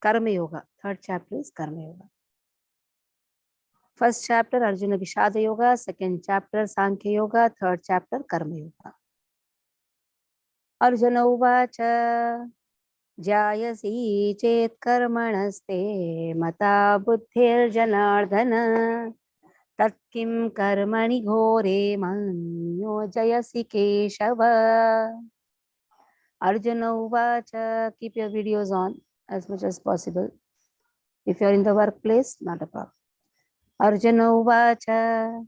Karma Yoga. Third chapter is Karma Yoga. First chapter Arjuna Vishada Yoga, second chapter Sankhya Yoga, third chapter Karma Yoga. Arjuna Uvacha Jayasi Chet Karmanaste Mata Buddhir Janardhana Tatkim Karmani Ghore Manyo Jayasi Keshava. Arjuna Uvacha, keep your videos on as much as possible. If you are in the workplace, not a problem. Arjuna Uvacha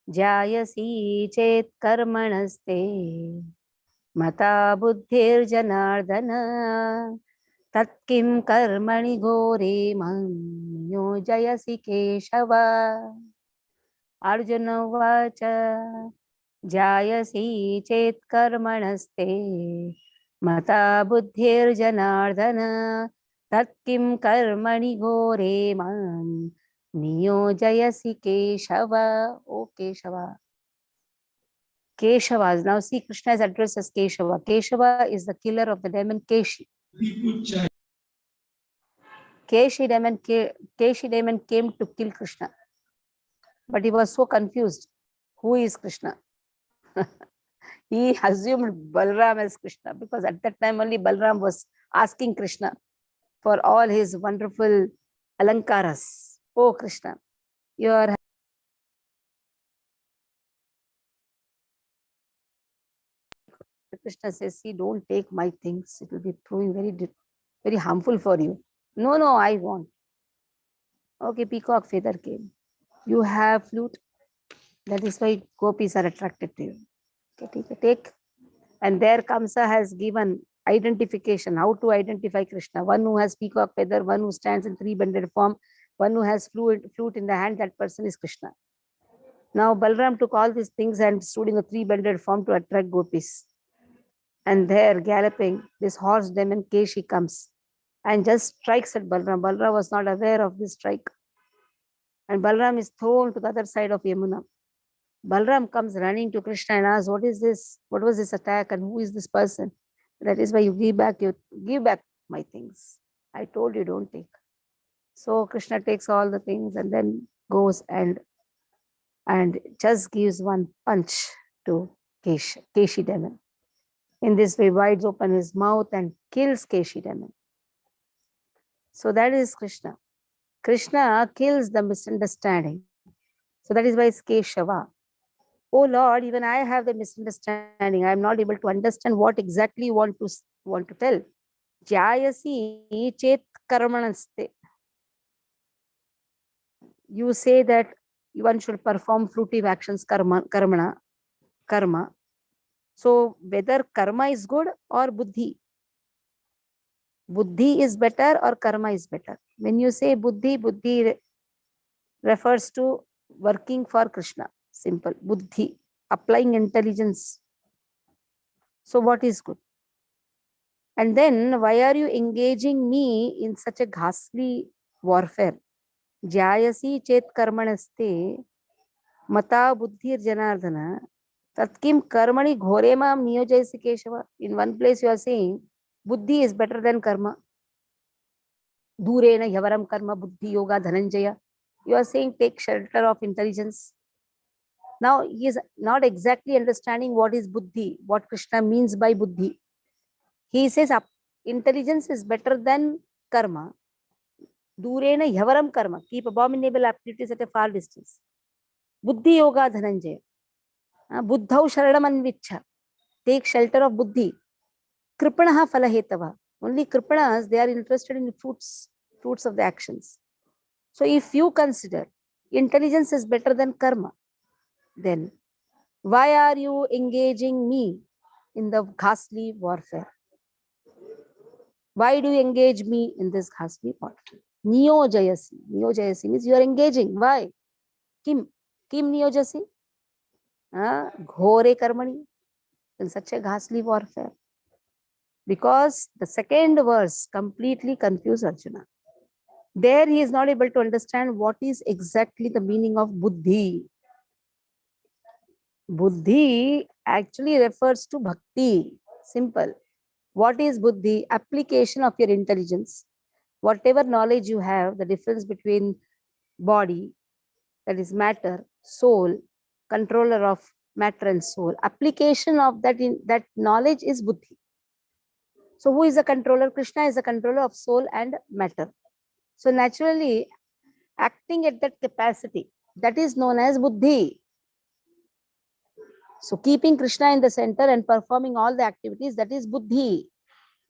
Jayasi Chet Karmanaste Mata Buddhir Janardhana Tatkim Karmani Ghore Manyo Jayasi Keshava. Arjuna Uvacha Jayasi Chet Karmanaste Mata Buddhir Janardhana Tatkim Karmani Ghore Man Niyojayasi Keshava. O Keshava. Keshavas. Now see, Krishna is addressed as Keshava. Keshava is the killer of the demon Keshi. Keshi demon came to kill Krishna. But he was so confused. Who is Krishna? He assumed Balram as Krishna because at that time only Balram was asking Krishna for all his wonderful alankaras. Oh Krishna, you are. Krishna says, see, don't take my things. It will be proving very harmful for you. No, I want. Okay, peacock feather came. You have flute. That is why gopis are attracted to you. Okay, take. And there Kamsa has given identification, how to identify Krishna. One who has peacock feather, one who stands in three-bended form, one who has flute in the hand, that person is Krishna. Now Balram took all these things and stood in a three-bended form to attract gopis. And there, galloping, this horse demon Keshi comes and just strikes at Balram. Balram was not aware of this strike. And Balram is thrown to the other side of Yamuna. Balram comes running to Krishna and asks, what is this? What was this attack and who is this person? That is why you give back my things. I told you don't take. So Krishna takes all the things and then goes and just gives one punch to Keshi demon. In this way, wides open his mouth and kills Keshi demon. So that is Krishna. Krishna kills the misunderstanding. So that is why it's Keshava. Oh Lord, even I have the misunderstanding. I am not able to understand what exactly you want to tell. Jayasi chet karmanaste. You say that one should perform fruitive actions, karma. So whether karma is good or buddhi. Buddhi is better or karma is better. When you say buddhi refers to working for Krishna. Simple. Buddhi, applying intelligence. So what is good? And then why are you engaging me in such a ghastly warfare? Jayasi chet karmanaste mata buddhir janardhana tatkim karmani ghore mam niyojayasi Keshava. In one place you are saying buddhi is better than karma. Durena yavaram karma buddhi yoga dhananjaya. You are saying take shelter of intelligence. Now he is not exactly understanding what is buddhi, what Krishna means by buddhi. He says intelligence is better than karma. Durena yavaram karma. Keep abominable activities at a far distance. Buddhi yoga dhananjaya. Buddhau sharanam anvichha. Take shelter of buddhi. Kripanaha falahetava. Only kripanas, they are interested in the fruits of the actions. So if you consider intelligence is better than karma, then why are you engaging me in the ghastly warfare? Why do you engage me in this ghastly warfare? Niyojayasi. Niyojayasi means you are engaging. Why? Kim niyojasi? Ghore karmani. In such a ghastly warfare. Because the second verse completely confused Arjuna. There he is not able to understand what is exactly the meaning of buddhi. Buddhi actually refers to bhakti. Simple. What is buddhi? Application of your intelligence Whatever knowledge you have, the difference between body, that is matter, soul, controller of matter and soul, application of that in that knowledge is buddhi. So who is the controller? Krishna is the controller of soul and matter. So naturally, acting at that capacity, that is known as buddhi. So keeping Krishna in the center and performing all the activities, that is buddhi.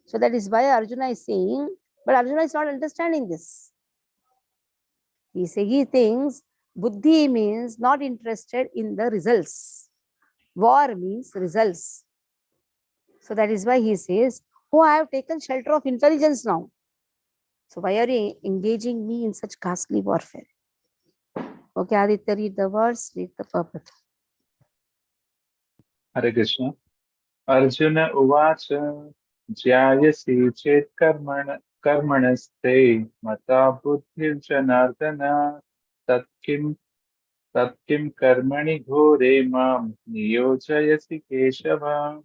So that is why Arjuna is saying, but Arjuna is not understanding this. He thinks buddhi means not interested in the results. War means results. So that is why he says, oh, I have taken shelter of intelligence now. So why are you engaging me in such ghastly warfare? Okay, Aditya, read the verse, read the purport. Hare Krishna. Arjuna Uvacha Jyayasi Chet Karmanaste Mata Buddhir Janardana Tatkim Karmani Ghore Mam Niyojayasi Keshava.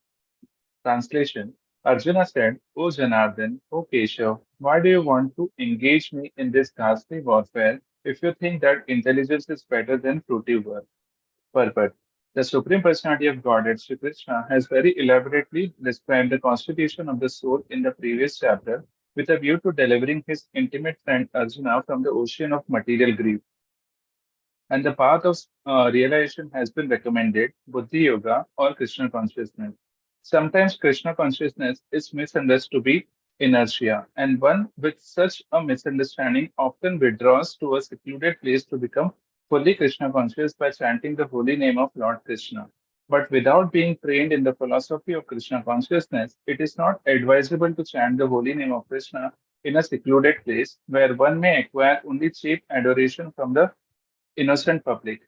Translation. Arjuna said, O Janardhan, O Keshav, why do you want to engage me in this ghastly warfare if you think that intelligence is better than fruitive work? Purport. The Supreme Personality of Godhead, Sri Krishna, has very elaborately described the constitution of the soul in the previous chapter with a view to delivering his intimate friend Arjuna from the ocean of material grief. And the path of realization has been recommended, Buddhi Yoga or Krishna consciousness. Sometimes Krishna consciousness is misunderstood to be inertia, and one with such a misunderstanding often withdraws to a secluded place to become fully Krishna conscious by chanting the holy name of Lord Krishna. But without being trained in the philosophy of Krishna consciousness, it is not advisable to chant the holy name of Krishna in a secluded place where one may acquire only cheap adoration from the innocent public.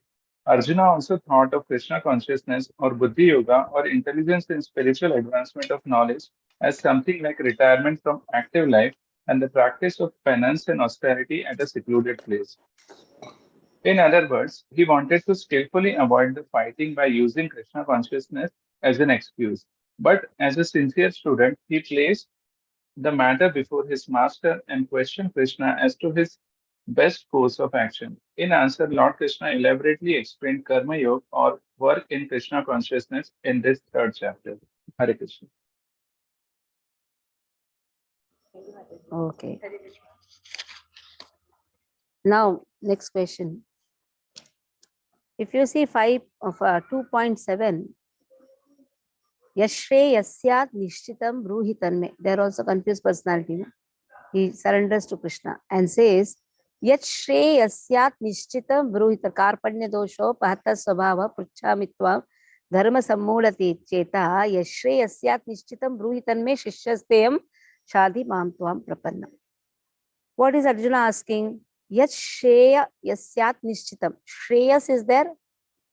Arjuna also thought of Krishna consciousness or Buddhi Yoga or intelligence in spiritual advancement of knowledge as something like retirement from active life and the practice of penance and austerity at a secluded place. In other words, he wanted to skillfully avoid the fighting by using Krishna consciousness as an excuse. But as a sincere student, he placed the matter before his master and questioned Krishna as to his best course of action. In answer, Lord Krishna elaborately explained Karma Yoga or work in Krishna consciousness in this third chapter. Hare Krishna. Okay. Now, next question. If you see 2.7, Yashre Yasyat Nishchitam Bruhitanme, they are also confused personality. No? He surrenders to Krishna and says, Yat Shre Yasyat Nishchitam Bruhita Karpanya Dosho Pahata Swabhava Pruchamitvam Dharma Sammulati Cheta Yashre Yasyat Nishchitam Bruhitanme Shishyasteyam Shadhi Mam Tvam Prapannam. What is Arjuna asking? Yat Shreya Yasyat Nishchitam. Shreyas is there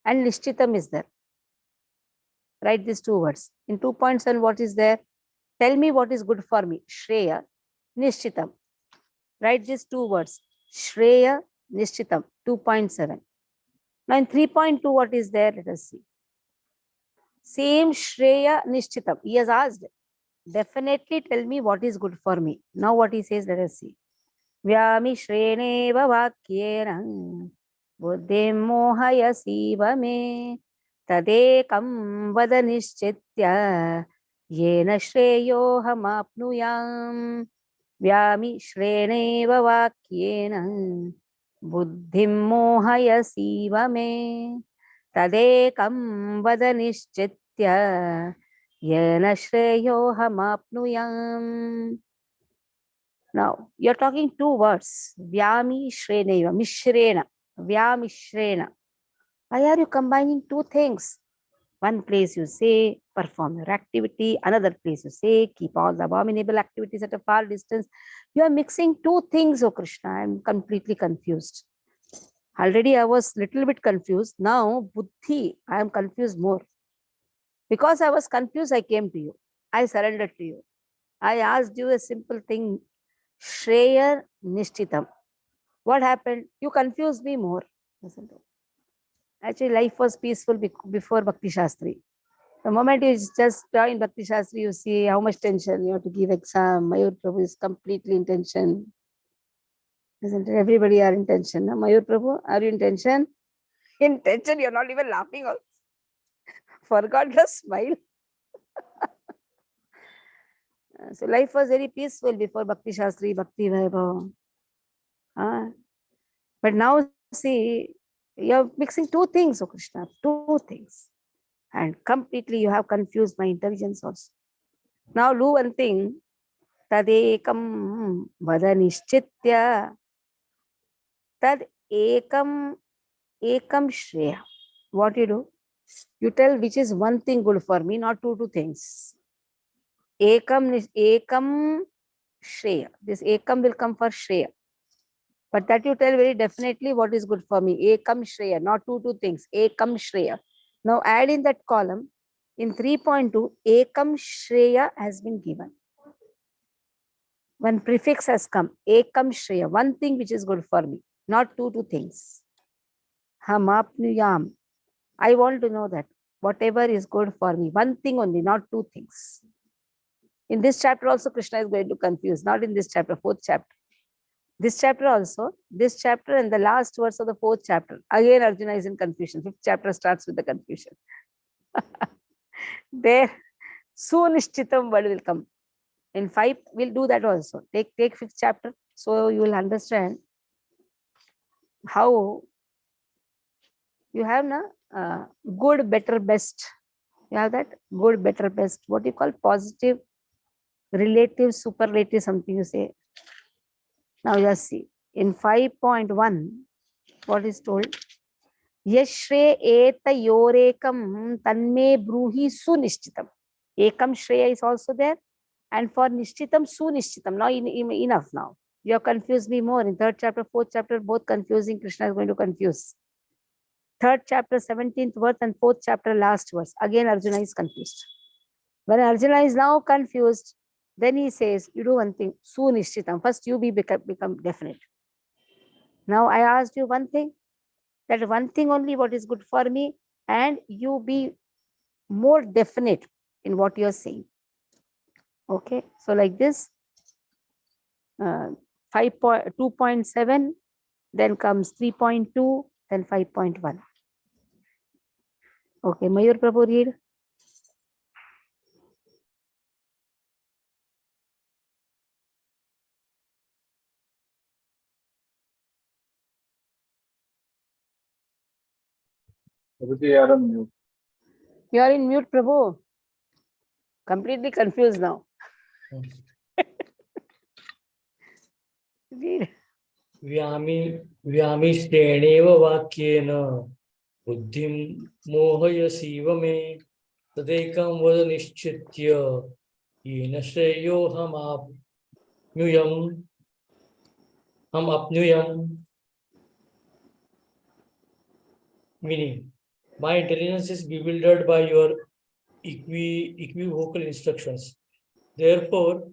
and Nishchitam is there. Write these two words. In 2.7, what is there? Tell me what is good for me. Shreya, Nishchitam. Write these two words. Shreya, Nishchitam. 2.7. Now in 3.2, what is there? Let us see. Same Shreya, Nishchitam. He has asked. Definitely tell me what is good for me. Now what he says, let us see. Vyami Shreneva Vakyena Buddhim Mohayasiva me Tadekam Vada Nishchitya Yena Shreyo Hamapnuyam Vyami Shreneva Vakyena Buddhim Mohayasiva me Tadekam Vada Nishchitya Yena Shreyo Hamapnuyam. Now, you're talking two words. Vyami Shreneva, Mishrena, Vyamishrena. Why are you combining two things? One place you say, perform your activity. Another place you say, keep all the abominable activities at a far distance. You are mixing two things, O Krishna. I'm completely confused. Already I was little bit confused. Now, Buddhi, I am confused more. Because I was confused, I came to you. I surrendered to you. I asked you a simple thing. Shreya Nishchitam. What happened? You confused me more. Actually, life was peaceful before Bhakti Shastri. The moment you just join Bhakti Shastri, you see how much tension you have to give exam. Mayur Prabhu is completely in tension. Isn't it? Everybody are in tension. No? Mayur Prabhu, are you in tension? In tension, you're not even laughing. Also. Forgot the smile. So life was very peaceful before Bhakti Shastri, Bhakti Vaibhav. But now see, you're mixing two things, oh Krishna, two things. And completely you have confused my intelligence also. Now do one thing. Tadekam vada nishchitya. Tad ekam shreya. What you do? You tell which is one thing good for me, not two things. Ekam shreya. This ekam will come for shreya. But that you tell very definitely what is good for me. Ekam shreya, not two things. Ekam shreya. Now add in that column, in 3.2, ekam shreya has been given. One prefix has come. Ekam shreya, one thing which is good for me, not two things. Hamapnuyam. I want to know that whatever is good for me, one thing only, not two things. In this chapter also, Krishna is going to confuse, not in this chapter, fourth chapter. This chapter also, this chapter and the last verse of the fourth chapter. Again, Arjuna is in confusion. Fifth chapter starts with the confusion. There, sunishchitam word will come. In 5, we'll do that also. Take fifth chapter, so you will understand how you have good, better, best. You have that good, better, best. What you call positive, relative, superlative, something you say. Now just see. In 5.1, what is told? Yashre eta yorekam tanme bruhi sunishchitam. Ekam shreya is also there. And for nishchitam, sunishchitam. Now enough now. You have confused me more. In third chapter, fourth chapter, both confusing. Krishna is going to confuse. Third chapter, 17th verse and fourth chapter, last verse. Again, Arjuna is confused. When Arjuna is now confused, then he says, you do one thing, sunishchitam. First you become definite. Now I asked you one thing, that one thing only what is good for me, and you be more definite in what you are saying. Okay, so like this, 2.7, then comes 3.2, then 5.1. Okay, Mayur Prabhu, read. Prabhuji, you are on mute. You are in mute, Prabhu. Completely confused now. Read. व्यामिश्रेणेव वाक्येन बुद्धिं मोहयसीव मे तदेकं वद निश्चित्य येन श्रेयोऽहमाप्नुयाम्. Meaning, my intelligence is bewildered by your equivocal instructions. Therefore,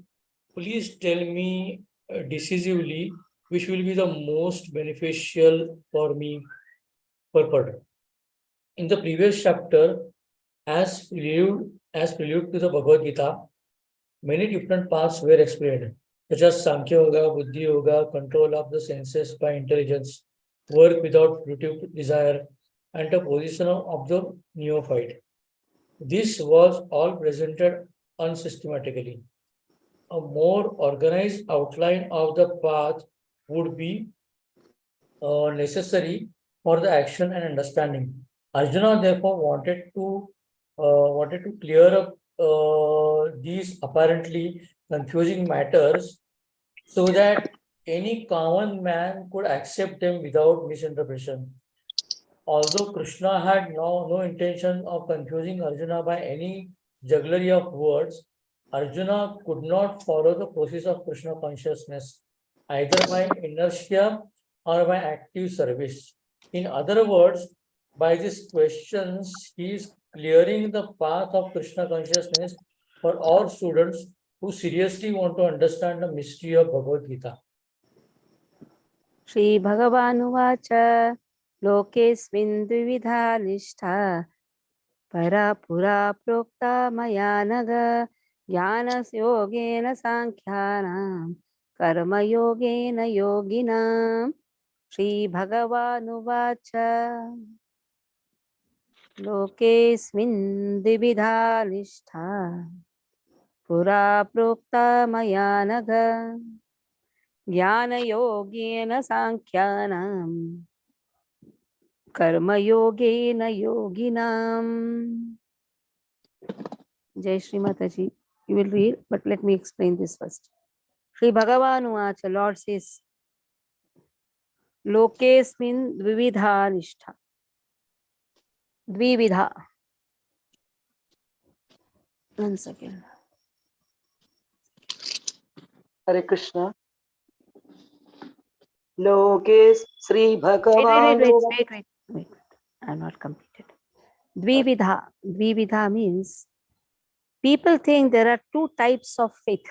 please tell me decisively which will be the most beneficial for me purport. In the previous chapter, as prelude to the Bhagavad Gita, many different paths were explained, such as Sankhya Yoga, Buddhi Yoga, control of the senses by intelligence, work without fruitive desire, and the position of the neophyte. This was all presented unsystematically. A more organized outline of the path would be necessary for the action and understanding. Arjuna therefore wanted to clear up these apparently confusing matters so that any common man could accept them without misinterpretation. Although Krishna had no intention of confusing Arjuna by any jugglery of words, Arjuna could not follow the process of Krishna consciousness, either by inertia or by active service. In other words, by these questions, he is clearing the path of Krishna consciousness for all students who seriously want to understand the mystery of Bhagavad Gita. Shri Bhagavan Lokesmin Dvividha Nishtha Para Pura Prokta Maya Naga Jnana Yogena Sankhyanam कर्मयोगेन योगिनां श्रीभगवानुवाच लोकेऽस्मिन् द्विविधा निष्ठा पुरा प्रोक्ता मया नघ ज्ञानयोगेन साङ्ख्यानां कर्मयोगेन योगिनाम्. Jai Shri Mataji. You will read, but let me explain this first. Shri Bhagavan Uvacha, Lord says, Lokesmin Dvividha Nishtha. Dvividha. One second. Hare Krishna. Loke Sri Bhagavanu. Wait. I have not completed. Dvividha. Dvividha means people think there are two types of faith.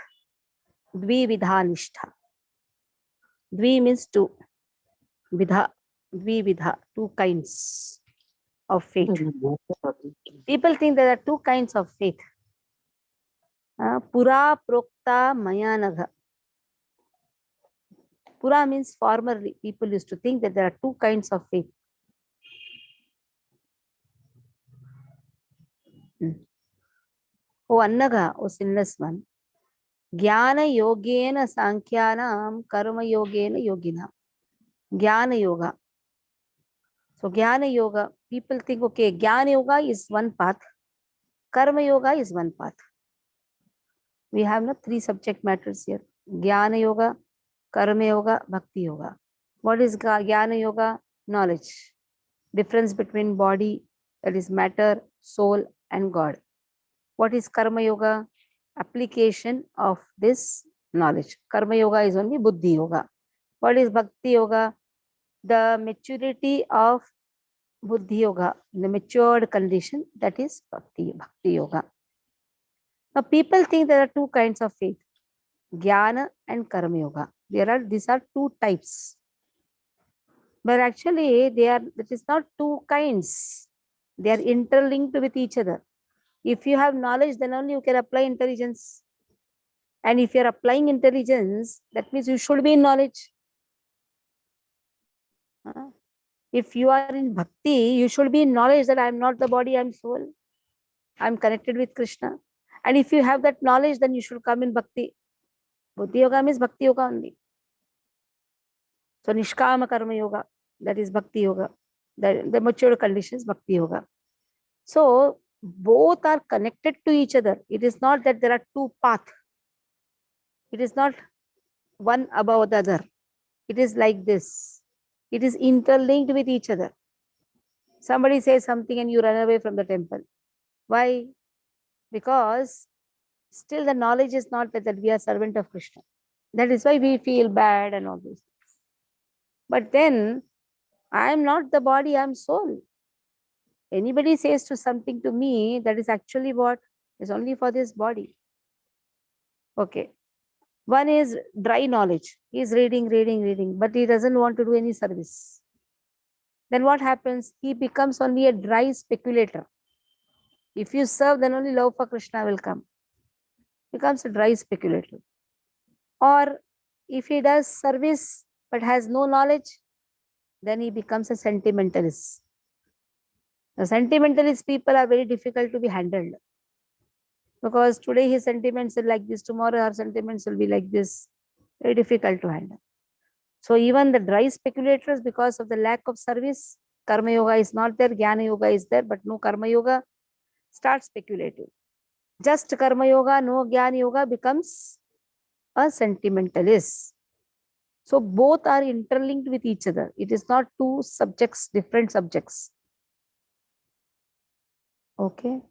Dvividha Nishtha. Dvi means two. Vidha. Dvividha. Two kinds of faith. People think there are two kinds of faith. Pura Prokta Mayanagha. Pura means formerly. People used to think that there are two kinds of faith. O Annaga, O sinless one. Jnana Yogena Sankhyanam Karma Yogena Yogina. Jnana Yoga. So Jnana Yoga, people think, okay, Jnana Yoga is one path. Karma Yoga is one path. We have not three subject matters here. Jnana Yoga, Karma Yoga, Bhakti Yoga. What is Jnana Yoga? Knowledge. Difference between body, that is matter, soul, and God. What is Karma Yoga? Application of this knowledge. Karma Yoga is only Buddhi Yoga. What is Bhakti Yoga? The maturity of Buddhi Yoga, the matured condition, that is Bhakti Yoga. Now people think there are two kinds of faith, Jnana and Karma Yoga. These are two types. But actually it is not two kinds. They are interlinked with each other. If you have knowledge, then only you can apply intelligence. And if you are applying intelligence, that means you should be in knowledge. If you are in bhakti, you should be in knowledge that I am not the body, I am soul. I am connected with Krishna. And if you have that knowledge, then you should come in bhakti. Buddhi yoga means bhakti yoga only. So nishkama karma yoga, that is bhakti yoga. The mature conditions, bhakti yoga. So both are connected to each other. It is not that there are two paths. It is not one above the other. It is like this. It is interlinked with each other. Somebody says something and you run away from the temple. Why? Because still the knowledge is not that we are servant of Krishna. That is why we feel bad and all these things. But then, I am not the body, I am soul. Anybody says something to me, that is actually what is only for this body. Okay. One is dry knowledge. He is reading, but he doesn't want to do any service. Then what happens? He becomes only a dry speculator. If you serve, then only love for Krishna will come. Becomes a dry speculator. Or if he does service but has no knowledge, then he becomes a sentimentalist. The sentimentalist people are very difficult to be handled. Because today his sentiments are like this, tomorrow our sentiments will be like this. Very difficult to handle. So even the dry speculators, because of the lack of service, Karma Yoga is not there, Jnana Yoga is there, but no Karma Yoga, start speculating. Just Karma Yoga, no Jnana Yoga, becomes a sentimentalist. So both are interlinked with each other. It is not two subjects, different subjects. Okay.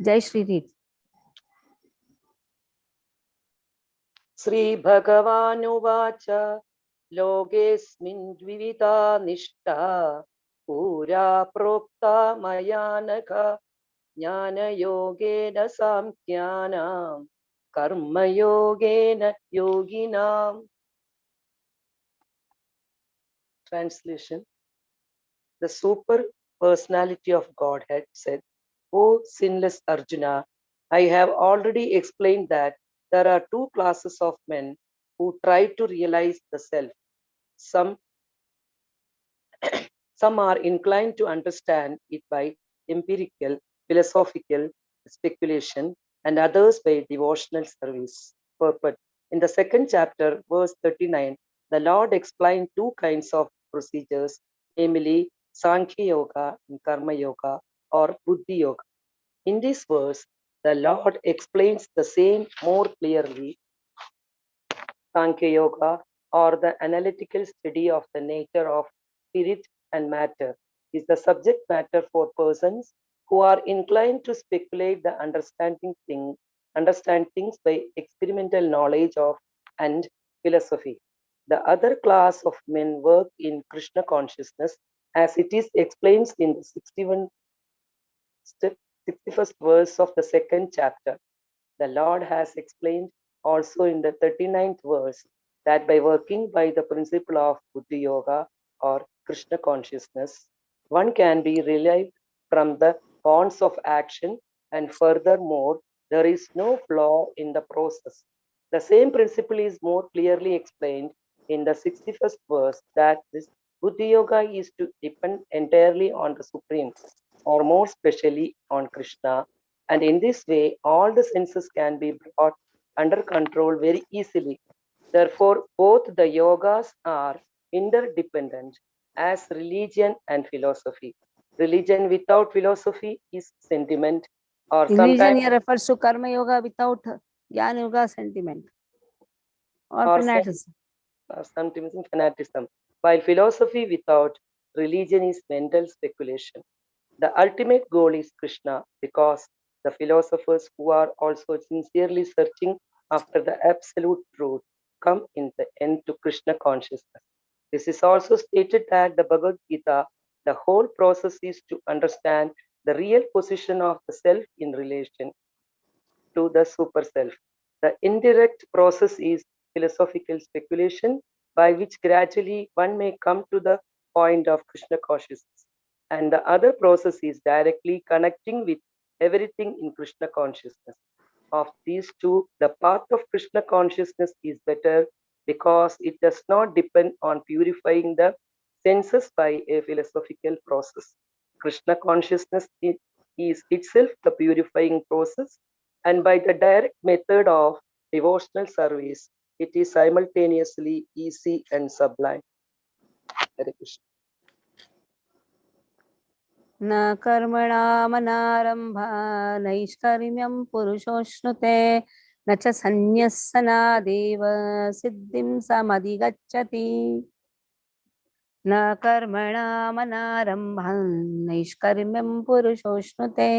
Jai Shri read. Sri Bhagavanu Vacha. Logesmin Dvivita Nishta. Pura Prokta Mayanaka. Jnana Yogena Samkhyanam. Karma Yogena Yoginam. Translation. The super personality of Godhead said, O sinless Arjuna, I have already explained that there are two classes of men who try to realize the self. Some, some are inclined to understand it by empirical, philosophical speculation, and others by devotional service. Purport. In the second chapter, verse 39, the Lord explained two kinds of procedures, namely Sankhya Yoga and Karma Yoga or Buddhi Yoga. In this verse, the Lord explains the same more clearly. Sankhya Yoga, or the analytical study of the nature of spirit and matter, is the subject matter for persons who are inclined to speculate the understand things by experimental knowledge of and philosophy. The other class of men work in Krishna consciousness, as it is explained in the 61st verse of the second chapter. The Lord has explained also in the 39th verse that by working by the principle of Buddhi Yoga or Krishna consciousness, one can be relieved from the bonds of action, and furthermore, there is no flaw in the process. The same principle is more clearly explained in the 61st verse that this Buddhi Yoga is to depend entirely on the Supreme, or more specially on Krishna, and in this way, all the senses can be brought under control very easily. Therefore, both the yogas are interdependent as religion and philosophy. Religion without philosophy is sentiment, or Religion sometimes here refers to Karma Yoga without Jnana Yoga sentiment or or fanaticism. sometimes fanaticism, while philosophy without religion is mental speculation. The ultimate goal is Krishna, because the philosophers who are also sincerely searching after the absolute truth come in the end to Krishna consciousness. This is also stated that the Bhagavad Gita, the whole process is to understand the real position of the self in relation to the super self. The indirect process is philosophical speculation, by which gradually one may come to the point of Krishna consciousness. And the other process is directly connecting with everything in Krishna consciousness. Of these two, the path of Krishna consciousness is better because it does not depend on purifying the senses by a philosophical process. Krishna consciousness is itself the purifying process, and by the direct method of devotional service, it is simultaneously easy and sublime. Hare Krishna. न कर्मणामनारम्भा नैष्कर्म्यं पुरुषोऽश्नुते न च सन्न्यस्सनादेव सिद्धिं समधिगच्छति न कर्मणामनारम्भा नैष्कर्म्यं पुरुषोऽश्नुते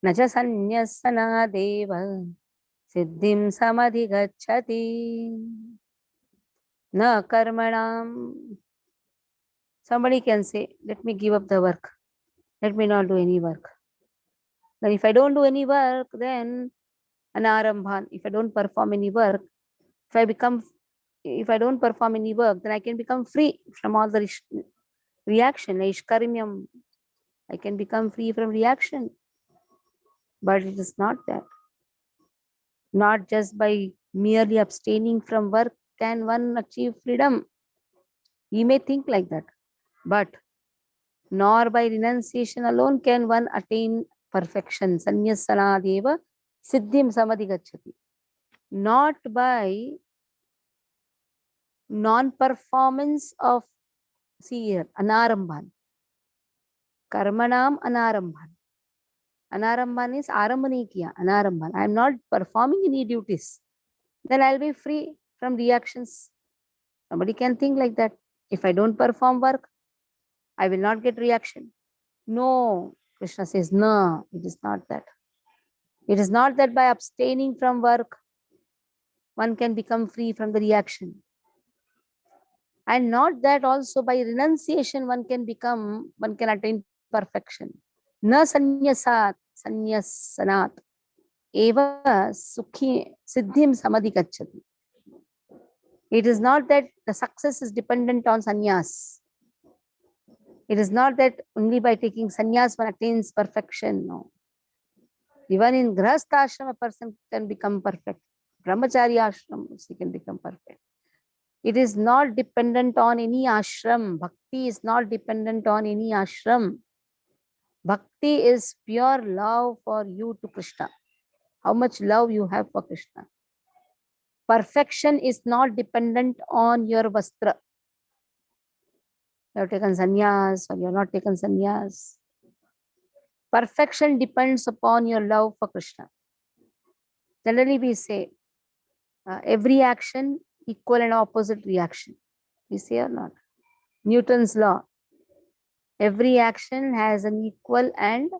न च सन्न्यस्सनादेव सिद्धिं समधिगच्छति न कर्मणां. Somebody can say, let me give up the work. Let me not do any work. Then if I don't do any work, then anarambhan, if I don't perform any work, if I don't perform any work, then I can become free from all the reaction. Ishkarimyam, I can become free from reaction. But it is not that. Not just by merely abstaining from work can one achieve freedom. You may think like that. But nor by renunciation alone can one attain perfection. Sannyasana siddhim samadhigacchati. Not by non-performance of, see here, anarambhan. Karmanam anarambhan. Anarambhan is arambani kiya, anarambhan. I am not performing any duties. Then I will be free from reactions. Somebody can think like that. If I don't perform work, I will not get reaction. No, Krishna says, no, it is not that. It is not that by abstaining from work, one can become free from the reaction. And not that also by renunciation one can attain perfection. Na sanyasat, sanyasanat, eva sukhi siddhim samadhikachati. It is not that the success is dependent on sannyas. It is not that only by taking sannyas one attains perfection. No. Even in Grahastha ashram, a person can become perfect. Brahmachari ashram, he can become perfect. It is not dependent on any ashram. Bhakti is not dependent on any ashram. Bhakti is pure love for you to Krishna. How much love you have for Krishna. Perfection is not dependent on your vastra. You have taken sannyas or you have not taken sannyas. Perfection depends upon your love for Krishna. Generally, we say every action equal and opposite reaction. We say or not? Newton's law. Every action has an equal and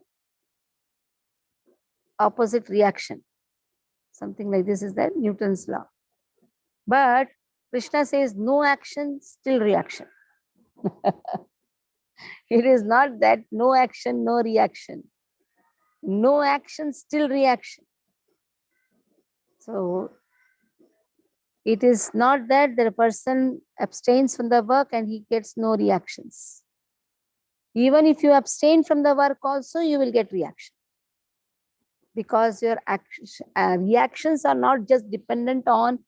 opposite reaction. Something like this is that Newton's law. But Krishna says no action, still reaction. It is not that no action, no reaction. No action, still reaction. So it is not that the person abstains from the work and he gets no reactions. Even if you abstain from the work also, you will get reaction. Because your reactions are not just dependent on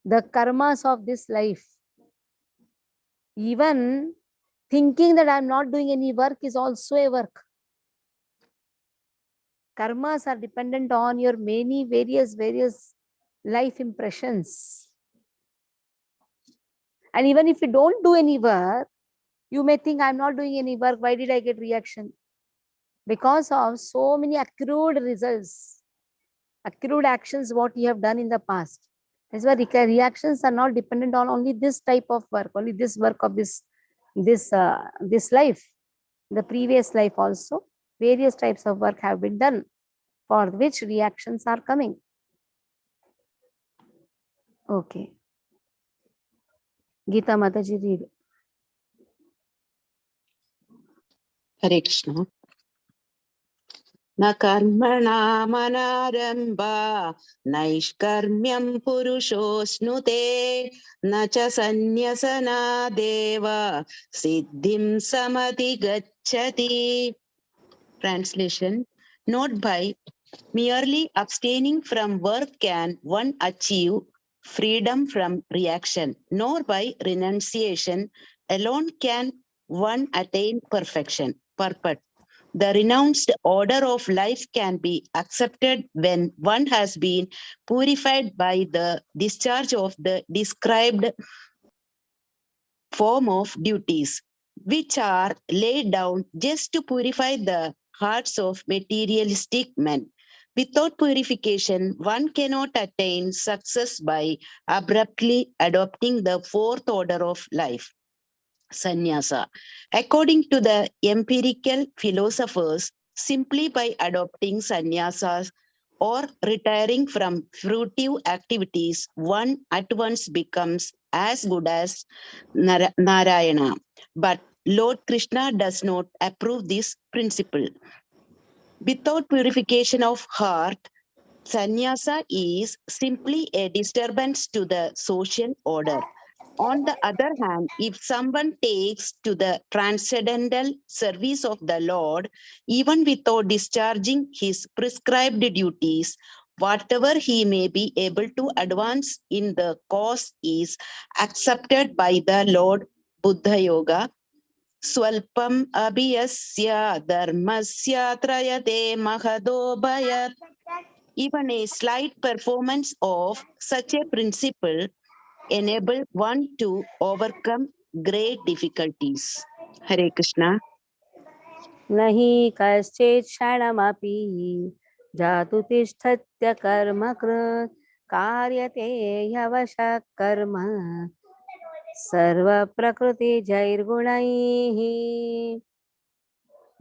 the karmas of this life. Even thinking that I'm not doing any work is also a work. Karmas are dependent on your many various life impressions. And even if you don't do any work, you may think I'm not doing any work. Why did I get reaction? Because of so many accrued results, accrued actions, what you have done in the past. That's why reactions are not dependent on only this type of work, only this work of this life. The previous life also, various types of work have been done for which reactions are coming. Okay. Geeta Mataji, read. Hare Krishna. Na karmana manarambha naishkarmyam purushosnute na cha sanyasana deva siddhim samadhi gacchati. Translation: not by merely abstaining from work can one achieve freedom from reaction, nor by renunciation alone can one attain perfection. Purport: the renounced order of life can be accepted when one has been purified by the discharge of the described form of duties, which are laid down just to purify the hearts of materialistic men. Without purification, one cannot attain success by abruptly adopting the fourth order of life, sannyasa. According to the empirical philosophers, simply by adopting sannyasas or retiring from fruitive activities, one at once becomes as good as Narayana. But Lord Krishna does not approve this principle. Without purification of heart, sannyasa is simply a disturbance to the social order. On the other hand, if someone takes to the transcendental service of the Lord, even without discharging his prescribed duties, whatever he may be able to advance in the cause is accepted by the Lord Buddha Yoga. Swalpam abhiyasya dharmasya trayate mahadobhayat. Even a slight performance of such a principle enable one to overcome great difficulties. Hare Krishna. Nahi kaschet shanamapi jatu tishthatya karma krit karyate yavasha karma sarva prakriti jairgunaihi.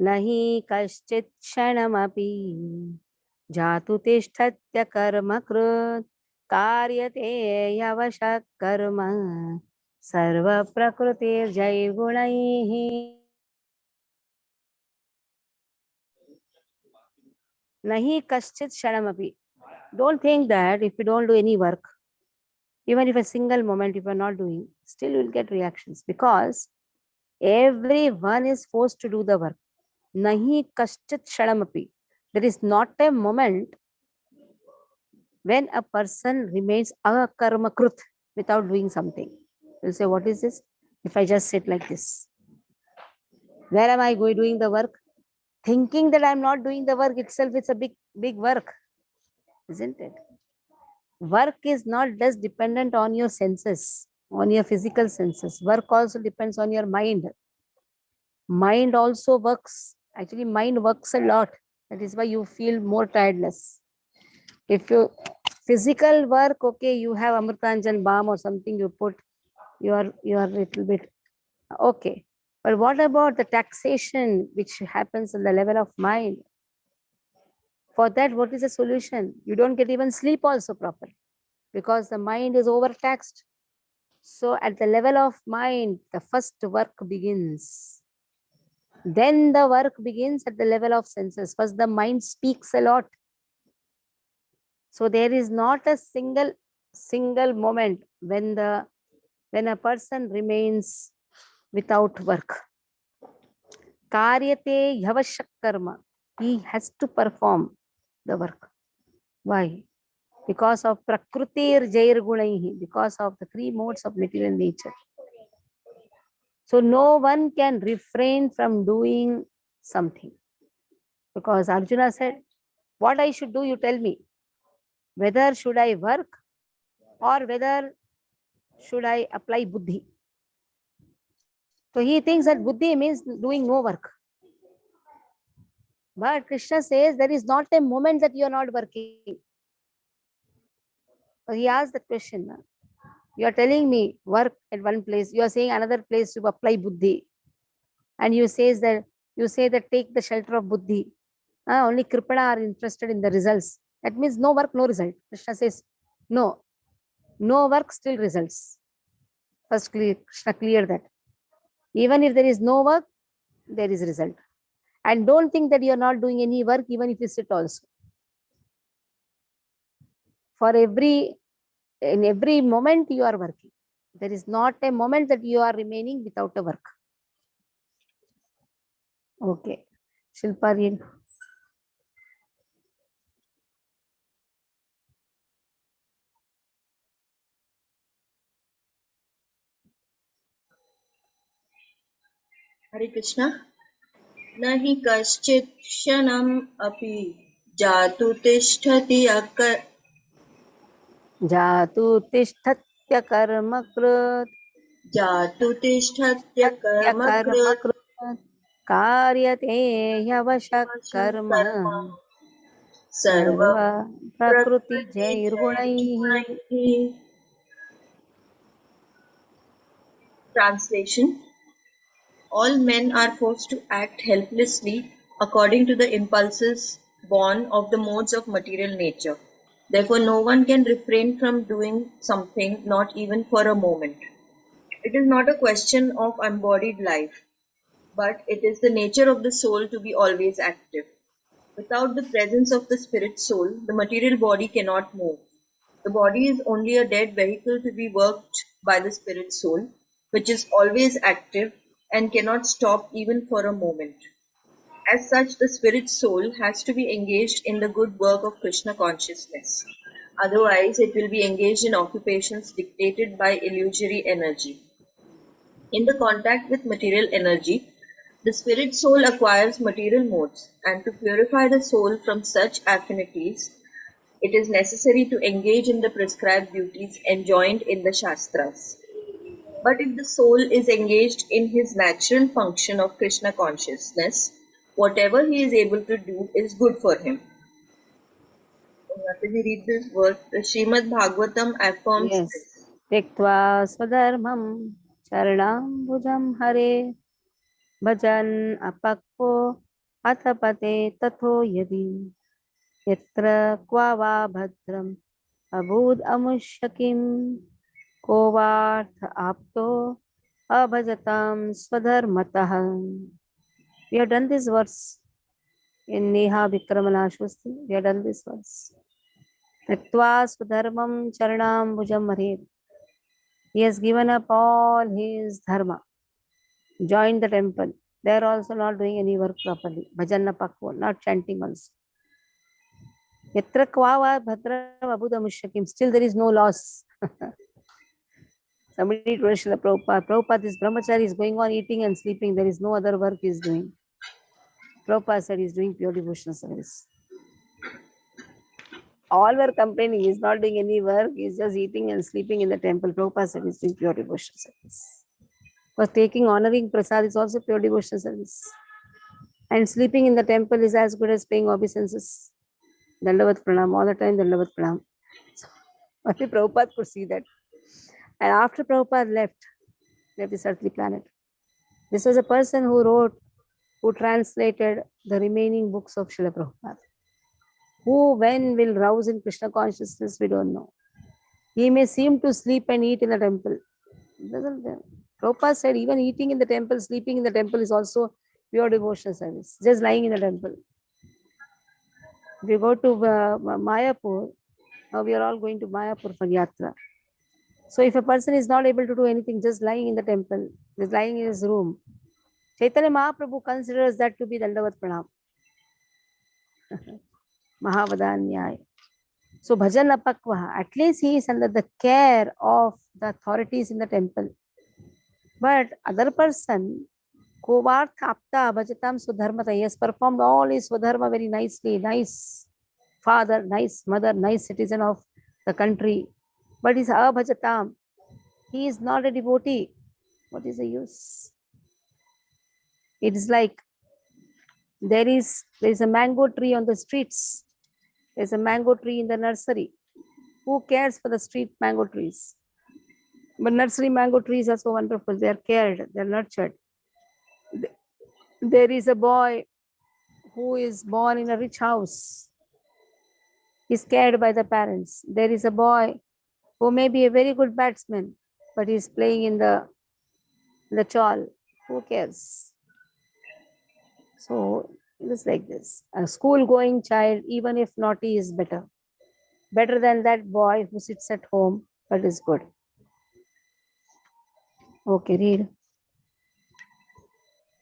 Nahi kaschet shanamapi jatu tishthatya karma krit karyate yavasha karma sarva prakriti jairgunaihi. Nahi kaschit shanamapi. Don't think that if you don't do any work, even if a single moment if you are not doing, still you will get reactions because everyone is forced to do the work. Nahi kaschit shanamapi. There is not a moment when a person remains akarmakrut without doing something. You'll say, what is this? If I just sit like this, where am I going doing the work? Thinking that I'm not doing the work itself, it's a big work, isn't it? Work is not just dependent on your senses, on your physical senses. Work also depends on your mind. Mind also works. Actually, mind works a lot. That is why you feel more tiredness. If you physical work, okay, you have Amritanjan balm or something, you put, you are little bit okay. But what about the taxation which happens at the level of mind? For that, what is the solution? You don't get even sleep also properly because the mind is overtaxed. So at the level of mind, the first work begins. Then the work begins at the level of senses. First, the mind speaks a lot. So there is not a single moment when a person remains without work. Karyate yavashak karma. He has to perform the work. Why? Because of prakrutir jair gunaihi, because of the three modes of material nature. So no one can refrain from doing something. Because Arjuna said, what I should do, you tell me. Whether should I work or whether should I apply buddhi. So he thinks that buddhi means doing no work. But Krishna says there is not a moment that you are not working. So he asked the question. You are telling me work at one place. You are saying another place to apply buddhi. And you say that take the shelter of buddhi. Only Kripana are interested in the results. That means no work, no result. Krishna says, no work, still results. First, Krishna cleared that. Even if there is no work, there is result. And don't think that you are not doing any work, even if you sit also. In every moment you are working. There is not a moment that you are remaining without a work. Okay. Shilpa, read. Hare Krishna. न हि कश्चित् क्षणम् अपि जातु तिष्ठति जातु तिष्ठत्य कर्म कृत् जातु तिष्ठत्य कर्मकृत् कार्यते ह्यवशः कर्म सर्व प्रकृति जैर्गुणैः. Translation. All men are forced to act helplessly according to the impulses born of the modes of material nature. Therefore, no one can refrain from doing something, not even for a moment. It is not a question of embodied life, but it is the nature of the soul to be always active. Without the presence of the spirit soul, the material body cannot move. The body is only a dead vehicle to be worked by the spirit soul, which is always active and cannot stop even for a moment. As such, the spirit soul has to be engaged in the good work of Krishna consciousness. Otherwise, it will be engaged in occupations dictated by illusory energy. In the contact with material energy, the spirit soul acquires material modes, and to purify the soul from such affinities, it is necessary to engage in the prescribed duties enjoined in the Shastras. But if the soul is engaged in his natural function of Krishna consciousness, whatever he is able to do is good for him. After we read this verse, the Srimad Bhagavatam affirms Yes. this. त्यक्त्वा स्वधर्मं चरणाम्बुजं हरे भजन् अपक्वो अथ पते तथो यदि यत्र क्वा वा भद्रम् अभूद् अमुष्य किं को वार्थ आप्तो अभजतां स्वधर्मतः. We have done this verse in Neha Vikramana Shastri. We have done this verse. Taktva Swadharmam Charanam Bhujam Hare. He has given up all his dharma, joined the temple. They are also not doing any work properly. Bhajana Pakwa, not chanting also. Yatra kvava bhadra abhudamushyakim. Still there is no loss. Somebody told Srila Prabhupada, Prabhupada, this brahmachari is going on eating and sleeping. There is no other work he is doing. Prabhupada said he is doing pure devotional service. All were complaining, he is not doing any work, he is just eating and sleeping in the temple. Prabhupada said he is doing pure devotional service. For taking honoring prasad is also pure devotional service. And sleeping in the temple is as good as paying obeisances. Dandavat pranam, all the time Dandavat pranam. So, only Prabhupada could see that. And after Prabhupada left this earthly planet, this was a person who translated the remaining books of Srila Prabhupada. Who, when, will rouse in Krishna consciousness, we don't know. He may seem to sleep and eat in the temple. Prabhupada said even eating in the temple, sleeping in the temple is also pure devotional service. Just lying in the temple. If you go to Mayapur, now we are all going to Mayapur for Yatra. So if a person is not able to do anything, just lying in the temple, just lying in his room, Chaitanya Mahaprabhu considers that to be Dandavat Pranam. Mahavadanyaya. So bhajan apakva, at least he is under the care of the authorities in the temple. But other person, Kovartha apta bhajatam sudharmata, he has performed all his swadharma very nicely, nice father, nice mother, nice citizen of the country. But he's abhajatam, he is not a devotee. What is the use? It is like there is a mango tree on the streets. There's a mango tree in the nursery. Who cares for the street mango trees? But nursery mango trees are so wonderful. They are cared, they are nurtured. There is a boy who is born in a rich house. He is cared by the parents. There is a boy who may be a very good batsman, but he is playing in the chawl. Who cares? So it is like this. A school-going child, even if naughty, is better. Better than that boy who sits at home but is good. Okay, read.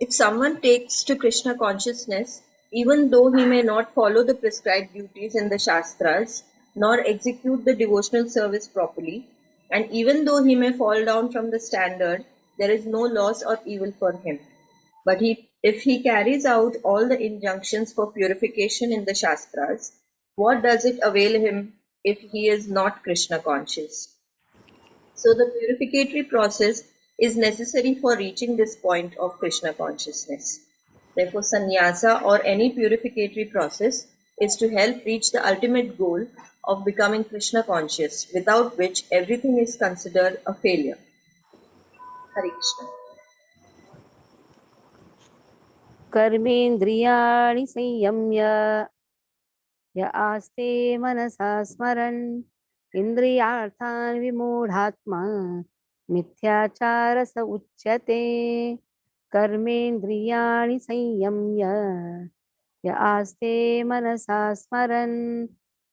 If someone takes to Krishna consciousness, even though he may not follow the prescribed duties in the Shastras, nor execute the devotional service properly, and even though he may fall down from the standard, there is no loss or evil for him. But if he carries out all the injunctions for purification in the Shastras, what does it avail him if he is not Krishna conscious? So the purificatory process is necessary for reaching this point of Krishna consciousness. Therefore, sannyasa or any purificatory process is to help reach the ultimate goal of becoming Krishna conscious, without which everything is considered a failure. Hare Krishna. कर्मेन्द्रियाणि संयम्य य आस्ते मनसा स्मरन् इन्द्रियार्थान् विमूढात्मा मिथ्याचार स उच्यते कर्मेन्द्रियाणि संयम्य य आस्ते मनसा स्मरन्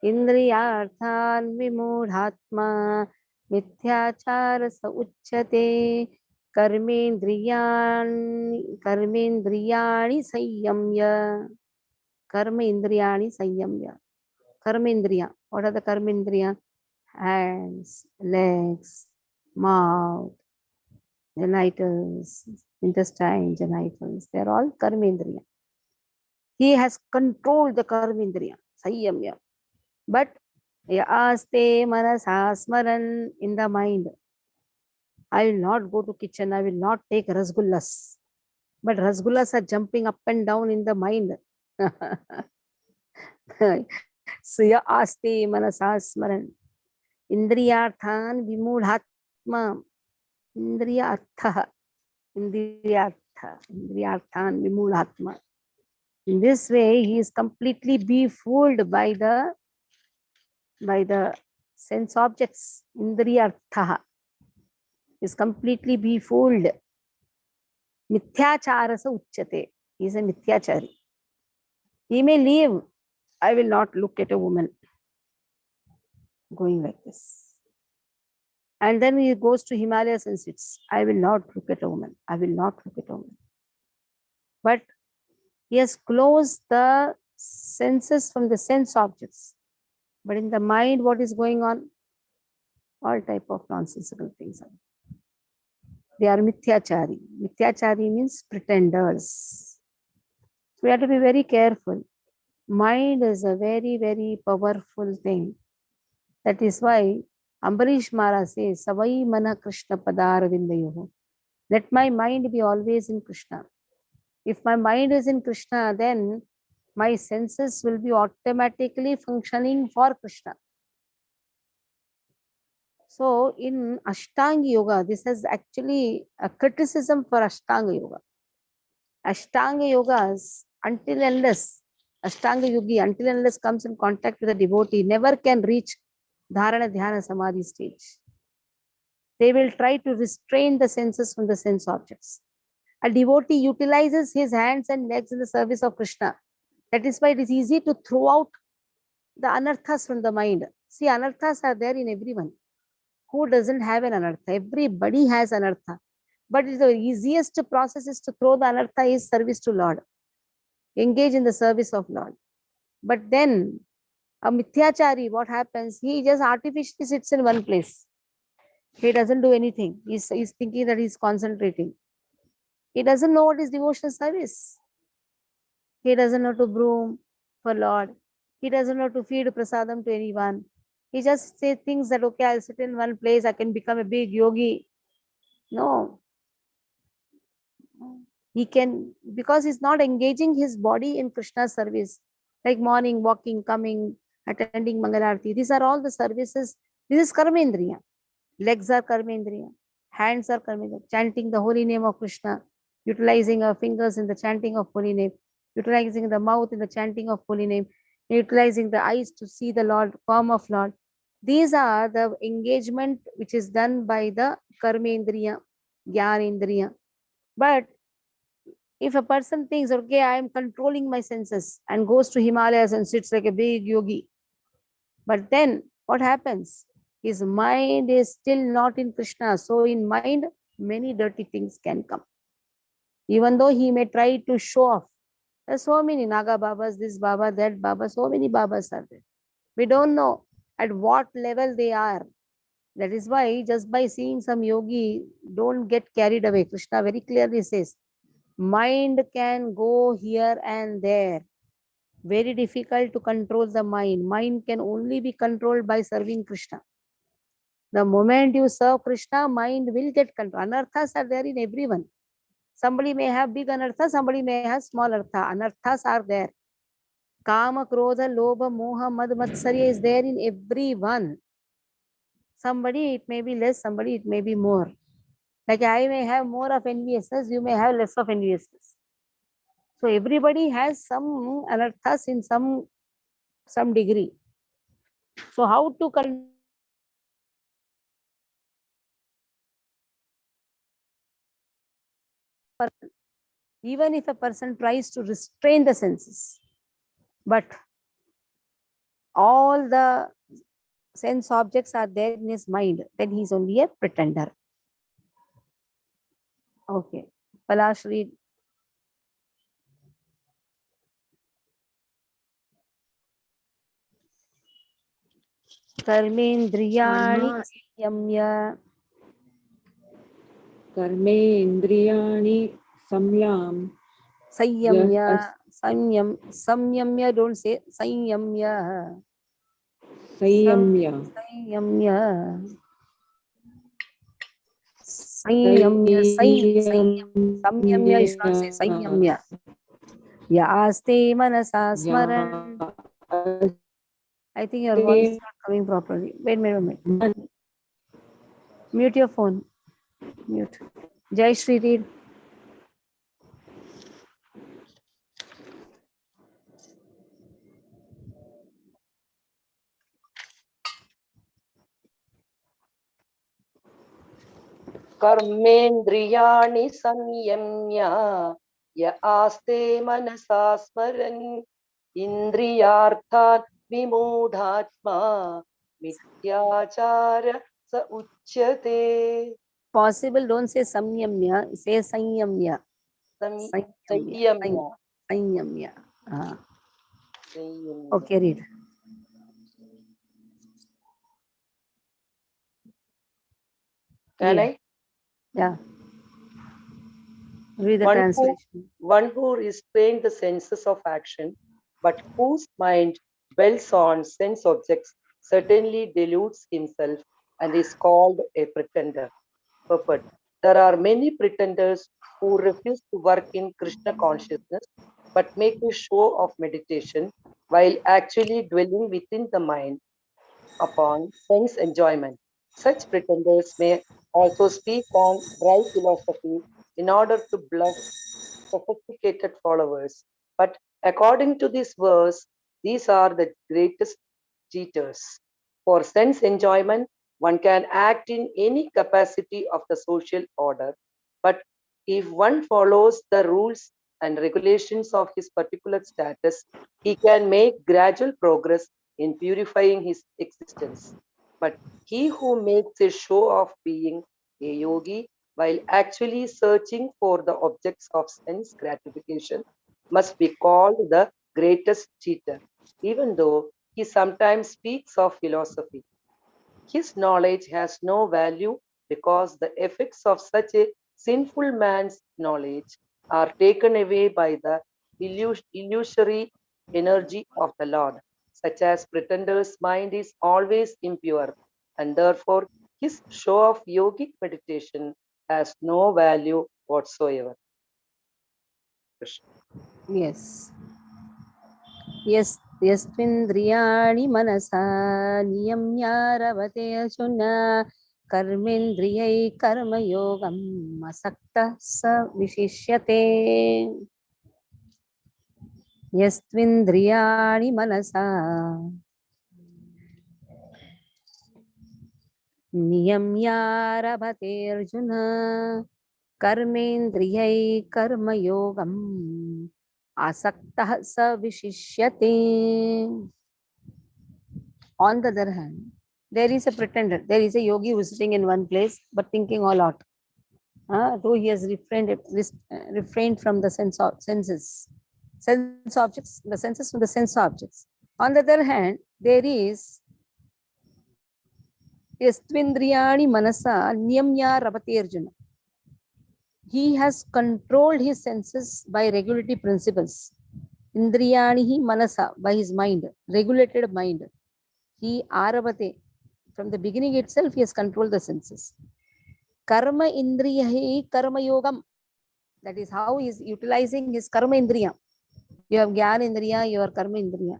इन्द्रियार्थान् विमूढात्मा मिथ्याचार स उच्यते कर्मेन्द्रियाणि संयम्य कर्म इंद्रियाणि संयम्य कर्म इंद्रिया. What are the कर्म इंद्रिया? Hands, legs, mouth, genitals, intestine, genitals, they are all karma indriya. He has controlled the karma indriya, sanyamya. But yaste manasa smaran, in the mind, I will not go to kitchen, I will not take rasgullas. But rasgullas are jumping up and down in the mind. Suya aste manasa smaran. Indriyarthan vimudhatma. Indriyartha. Indriyarthan vimudhatma. In this way, he is completely befooled by the sense objects. Indriyartha is completely befooled. Mithyacharasa uchyate. He is a mithyachari. He may leave. I will not look at a woman. Going like this. And then he goes to Himalayas and sits. I will not look at a woman. I will not look at a woman. But he has closed the senses from the sense objects. But in the mind, what is going on? All type of nonsensical things. They are mithyachari. Mithyachari means pretenders. So we have to be very careful. Mind is a very, very powerful thing. That is why Ambarish Mara says, Savai mana Krishna padar vindayoho. Let my mind be always in Krishna. If my mind is in Krishna, then my senses will be automatically functioning for Krishna. So in Ashtanga Yoga, this is actually a criticism for Ashtanga Yoga. Ashtanga Yogas, until unless Ashtanga Yogi, until unless comes in contact with a devotee, never can reach Dharana Dhyana Samadhi stage. They will try to restrain the senses from the sense objects. A devotee utilizes his hands and legs in the service of Krishna. That is why it is easy to throw out the anarthas from the mind. See, anarthas are there in everyone. Who doesn't have an anartha? Everybody has anartha. But the easiest process is to throw the anartha is service to Lord. Engage in the service of Lord. But then a mithyachari, what happens? He just artificially sits in one place. He doesn't do anything. He's thinking that he's concentrating. He doesn't know what is devotional service. He doesn't know to broom for Lord. He doesn't know to feed prasadam to anyone. He just says things that, okay, I'll sit in one place, I can become a big yogi. No. He can, because he's not engaging his body in Krishna's service, like morning, walking, coming, attending Mangalarti. These are all the services. This is Karmendriya. Legs are Karmendriya. Hands are Karmendriya. Chanting the holy name of Krishna. Utilizing our fingers in the chanting of holy name. Utilizing the mouth in the chanting of holy name. Utilizing the eyes to see the Lord, form of Lord. These are the engagement which is done by the Karmendriya, Jnanendriya. But if a person thinks, okay, I am controlling my senses and goes to Himalayas and sits like a big yogi, but then what happens? His mind is still not in Krishna. So in mind, many dirty things can come. Even though he may try to show off. There's so many Naga Babas, this Baba, that Baba, so many Babas are there. We don't know at what level they are. That is why just by seeing some yogi, don't get carried away. Krishna very clearly says, mind can go here and there. Very difficult to control the mind. Mind can only be controlled by serving Krishna. The moment you serve Krishna, mind will get control. Anarthas are there in everyone. Somebody may have big anartha, somebody may have small artha. Anarthas are there. Kama, Krodha, Lobha, Moha, Mad, Matsarya is there in everyone. Somebody it may be less, somebody it may be more. Like I may have more of enviousness, you may have less of enviousness. So everybody has some anarthas in some degree. So how to control? Even if a person tries to restrain the senses, but all the sense objects are there in his mind, then he's only a pretender. Okay. Palash, read. Karmendriyani samyamya. कर्मेन्द्रियाणि Samyamya, don't say samyamya. संयम्य Samyamya is not say samyamya. Yaaste manasa smaran. I think your voice is not coming properly. Wait. Mute your phone. Mute. Jai Shri, read. कर्मेन्द्रियाणि संयम्य य आस्ते मनसा स्मरन् इन्द्रियार्थान् विमूढात्मा मिथ्याचार स उच्यते. Possible, don't say samyamya, say sanyamya. Sanyamya. संयम्य. Okay, read. Can Yeah. I? Yeah. Read the One translation. who restrains the senses of action, but whose mind dwells on sense objects, certainly deludes himself and is called a pretender. Purport. There are many pretenders who refuse to work in Krishna consciousness but make a show of meditation while actually dwelling within the mind upon sense enjoyment. Such pretenders may also speak on dry philosophy in order to bluff sophisticated followers. But according to this verse, these are the greatest cheaters. For sense enjoyment, one can act in any capacity of the social order, but if one follows the rules and regulations of his particular status, he can make gradual progress in purifying his existence. But he who makes a show of being a yogi while actually searching for the objects of sense gratification must be called the greatest cheater, even though he sometimes speaks of philosophy. His knowledge has no value because the effects of such a sinful man's knowledge are taken away by the illusory energy of the Lord, such as pretender's mind is always impure, and therefore his show of yogic meditation has no value whatsoever. Krishna. Yes. Yes. यस्त्विन्द्रियाणि मनसा नियम्यारभते अर्जुन कर्मेन्द्रियैः कर्मयोगम् असक्तः स विशिष्यते यस्त्विन्द्रियाणि मनसा नियम्यारभते अर्जुन कर्मेन्द्रियैः कर्मयोगम् आसक्तः स विशिष्यते. On the other hand, there is a pretender, there is a yogi who is sitting in one place but thinking a lot. Though he has refrained from the sense objects, the senses from the sense objects. On the other hand, there is Yastvindriyani Manasa Niyamya Rabati Arjuna. He has controlled his senses by regulatory principles. Indriyani Manasa, by his mind, regulated mind. He Arabate, from the beginning itself, he has controlled the senses. Karma Indriyahi Karma Yogam. That is how he is utilizing his Karma Indriya. You have Jnana Indriya, your Karma Indriya.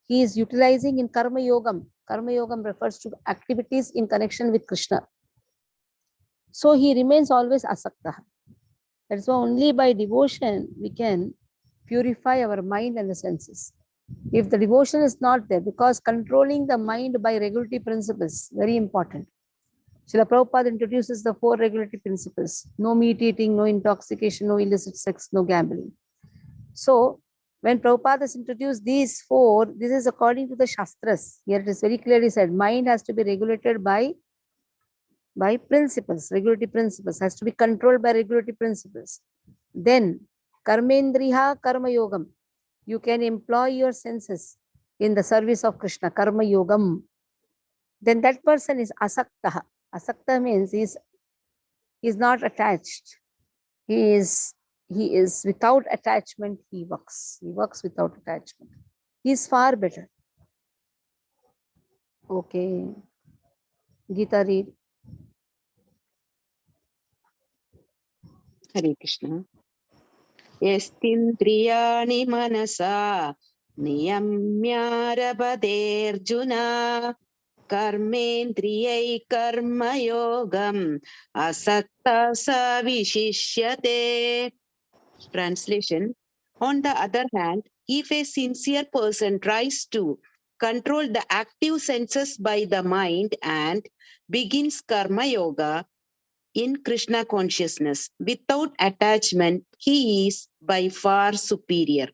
He is utilizing in Karma Yogam. Karma Yogam refers to activities in connection with Krishna. So he remains always asakta. That's why only by devotion we can purify our mind and the senses. If the devotion is not there, because controlling the mind by regulatory principles, very important. Srila Prabhupada introduces the 4 regulatory principles. No meat eating, no intoxication, no illicit sex, no gambling. So when Prabhupada has introduced these 4, this is according to the Shastras. Here it is very clearly said, mind has to be regulated by principles, regulatory principles, has to be controlled by regulatory principles. Then, karmendriha karma yogam. You can employ your senses in the service of Krishna, karma yogam. Then that person is asakta. Asakta means he is not attached. He is without attachment, he works. He works without attachment. He is far better. Okay. Gita, read. Hare Krishna. Yastindriyani manasa niyamyarabhaderjuna karmendriyai karmayogam asakta sa vishishyate. Translation. On the other hand, if a sincere person tries to control the active senses by the mind and begins karma yoga in Krishna consciousness without attachment, he is by far superior.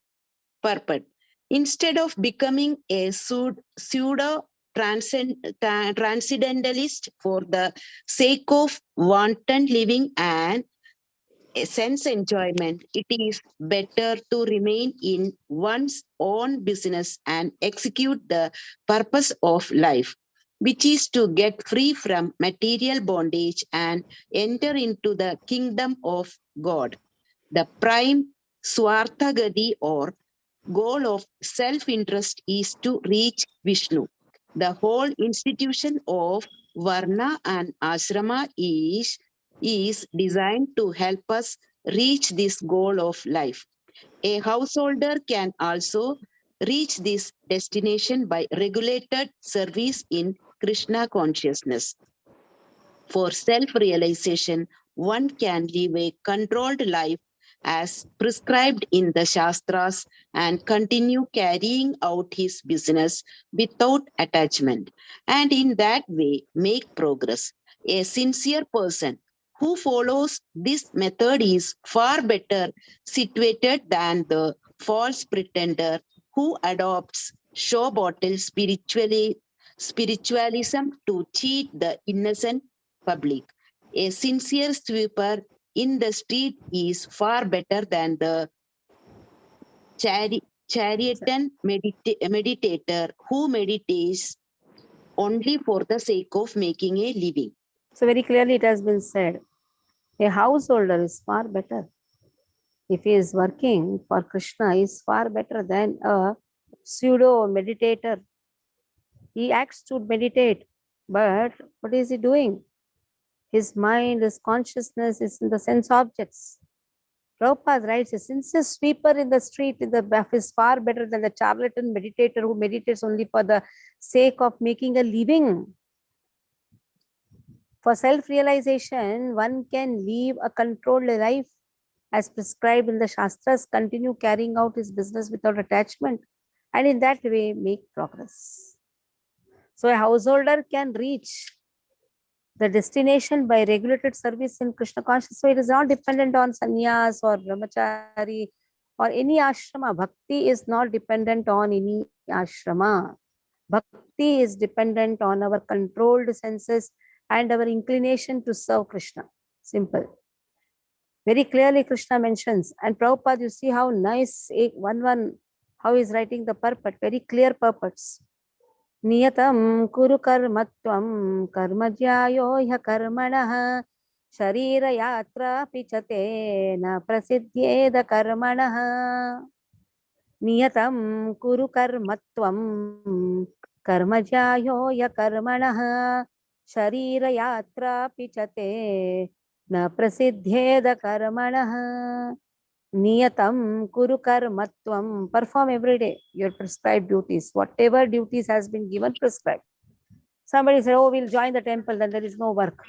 Purport. Instead of becoming a pseudo transcendentalist for the sake of wanton living and sense enjoyment, it is better to remain in one's own business and execute the purpose of life. which is to get free from material bondage and enter into the kingdom of God. The prime Swarthagati or goal of self-interest is to reach Vishnu. The whole institution of Varna and Ashrama is designed to help us reach this goal of life. A householder can also reach this destination by regulated service in Krishna consciousness. For self-realization, one can live a controlled life as prescribed in the Shastras and continue carrying out his business without attachment, and in that way make progress. A sincere person who follows this method is far better situated than the false pretender who adopts show bottle spiritualism to cheat the innocent public. A sincere sweeper in the street is far better than the charlatan meditator who meditates only for the sake of making a living. So very clearly it has been said, a householder is far better. If he is working for Krishna, he is far better than a pseudo meditator. He acts to meditate, but what is he doing? His mind, his consciousness is in the sense objects. Prabhupada writes, a sincere sweeper in the street in the buff is far better than the charlatan meditator who meditates only for the sake of making a living. For self-realization, one can live a controlled life as prescribed in the Shastras, continue carrying out his business without attachment, and in that way make progress. So a householder can reach the destination by regulated service in Krishna consciousness. So it is not dependent on sannyas or brahmachari or any ashrama. Bhakti is not dependent on any ashrama. Bhakti is dependent on our controlled senses and our inclination to serve Krishna. Simple. Very clearly Krishna mentions, and Prabhupada, you see how nice how he's writing the purport, very clear purports. Niyatam kuru karmatvam karmajyayo hya karmanah sharira yatra pichate na prasidhyeda karmanah. Niyatam kuru karmatvam karmajyayo hya karmanah sharira yatra pichate na prasidhyeda karmanah. Niyatam kuru karmatvam. Perform every day your prescribed duties. Whatever duties has been given, prescribed. Somebody said, oh, we'll join the temple, then there is no work.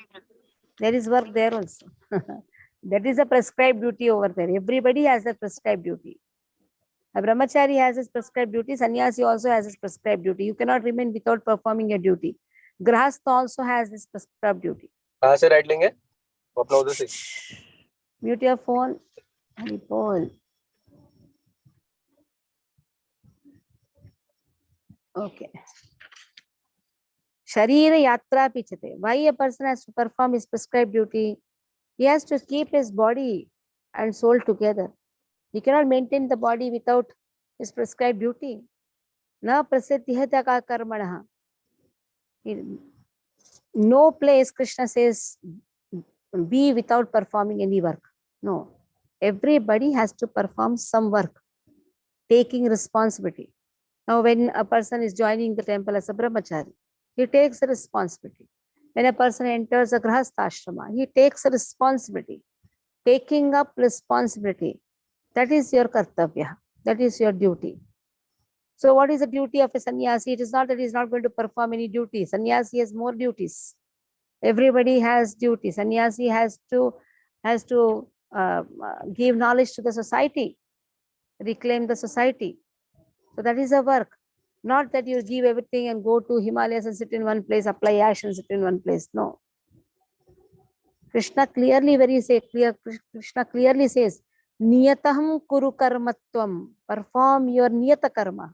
There is work there also. That is a prescribed duty over there. Everybody has a prescribed duty. A brahmachari has his prescribed duty. Sannyasi also has his prescribed duty. You cannot remain without performing your duty. Grahastha also has his prescribed duty. कहाँ से right लेंगे वो अपना उधर से Mute your phone. Paul. Okay. Sharira yatra pichate. Why a person has to perform his prescribed duty? He has to keep his body and soul together. He cannot maintain the body without his prescribed duty. Na prasiddhyata ka karmanaha. No place Krishna says be without performing any work. No. Everybody has to perform some work, taking responsibility. Now, when a person is joining the temple as a brahmachari, he takes a responsibility. When a person enters a grahastha ashrama, he takes a responsibility. Taking up responsibility, that is your kartavya, that is your duty. So what is the duty of a sannyasi? It is not that he is not going to perform any duty. Sannyasi has more duties. Everybody has duties. Sannyasi has to give knowledge to the society, reclaim the society. So that is a work. Not that you give everything and go to Himalayas and sit in one place, apply ash and sit in one place. No. Krishna clearly says, Niyataham kuru karmatvam. Perform your niyata karma.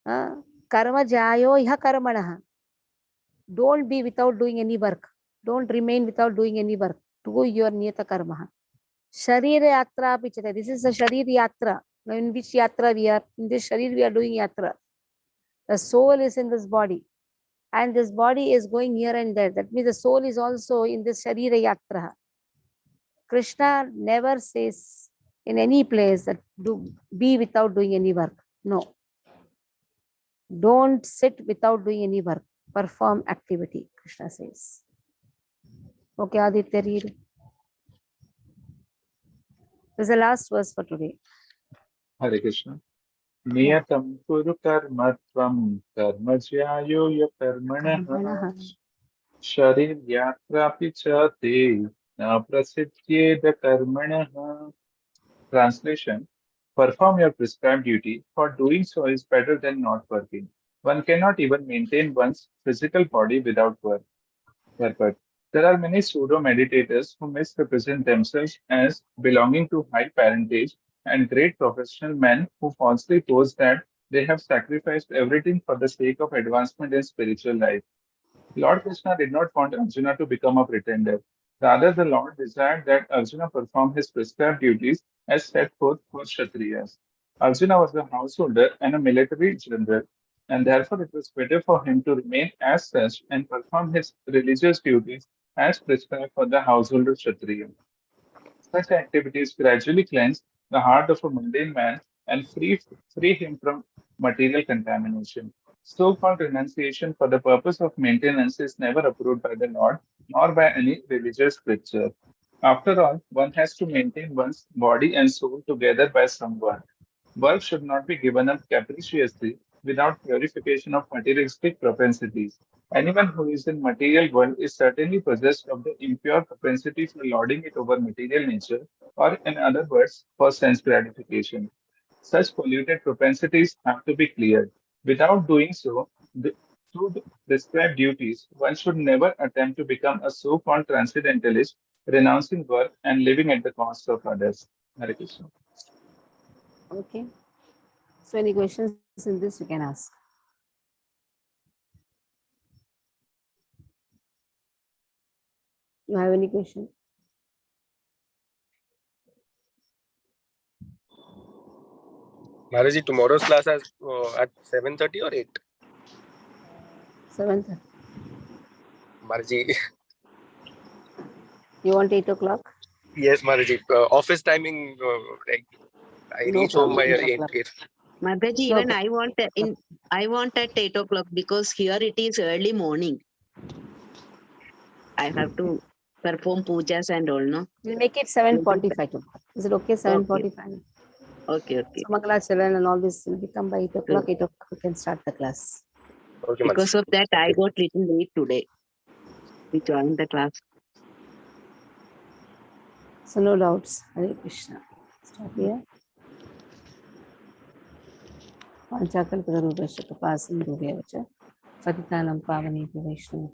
Karma jayo iha karmanaha. Don't be without doing any work. Don't remain without doing any work. Do your niyata karma. Sharira yatra pichate. This is a sharir yatra. Now in which yatra we are? In this sharir we are doing yatra. The soul is in this body. And this body is going here and there. That means the soul is also in this Sharira Yatra. Krishna never says in any place that be without doing any work. No. Don't sit without doing any work. Perform activity, Krishna says. Okay, Aditya, read. This is the last verse for today. Hare Krishna. Niyatam kuru karma tvam karma jyayo ya karmanah sharir yatrapi cha te na prasiddhyeda karmanah. Translation: perform your prescribed duty, for doing so is better than not working. One cannot even maintain one's physical body without work. But there are many pseudo meditators who misrepresent themselves as belonging to high parentage and great professional men who falsely pose that they have sacrificed everything for the sake of advancement in spiritual life. Lord Krishna did not want Arjuna to become a pretender. Rather, the Lord desired that Arjuna perform his prescribed duties as set forth for Kshatriyas. Arjuna was a householder and a military general, and therefore it was better for him to remain as such and perform his religious duties as prescribed for the householder Kshatriya. Such activities gradually cleanse the heart of a mundane man and free him from material contamination. So-called renunciation for the purpose of maintenance is never approved by the Lord, nor by any religious scripture. After all, one has to maintain one's body and soul together by some work. Work should not be given up capriciously without purification of materialistic propensities. Anyone who is in material world is certainly possessed of the impure propensity for lording it over material nature, or in other words, for sense gratification. Such polluted propensities have to be cleared. Without doing so, through the prescribed duties, one should never attempt to become a so-called transcendentalist, renouncing work and living at the cost of others. Hare Krishna. Okay. So any questions in this you can ask. You have any question? Maharaji, tomorrow's class is at 7:30 or 8? 7th. Maharaji, You want 8 o'clock? yes, Maharaji. Office timing, like, I No reach home problem. by 8 8. o'clock. 8. Mataji, No even problem. I want at 8 o'clock because here it is early morning. I have to perform pujas and all, no? We'll make it 7:45 tomorrow. Is it okay? 7:45. Okay. Samagala children and all this will become by 8 o'clock. 8 o'clock we can start the class. Okay, Because Maharaji. of that, I got little late today. We joined the class. So no doubts. Hare Krishna. Stop here. Panchakal Prabhu Pashya Kapasim Duvyacha. Patitanam Pavani Vaishnu.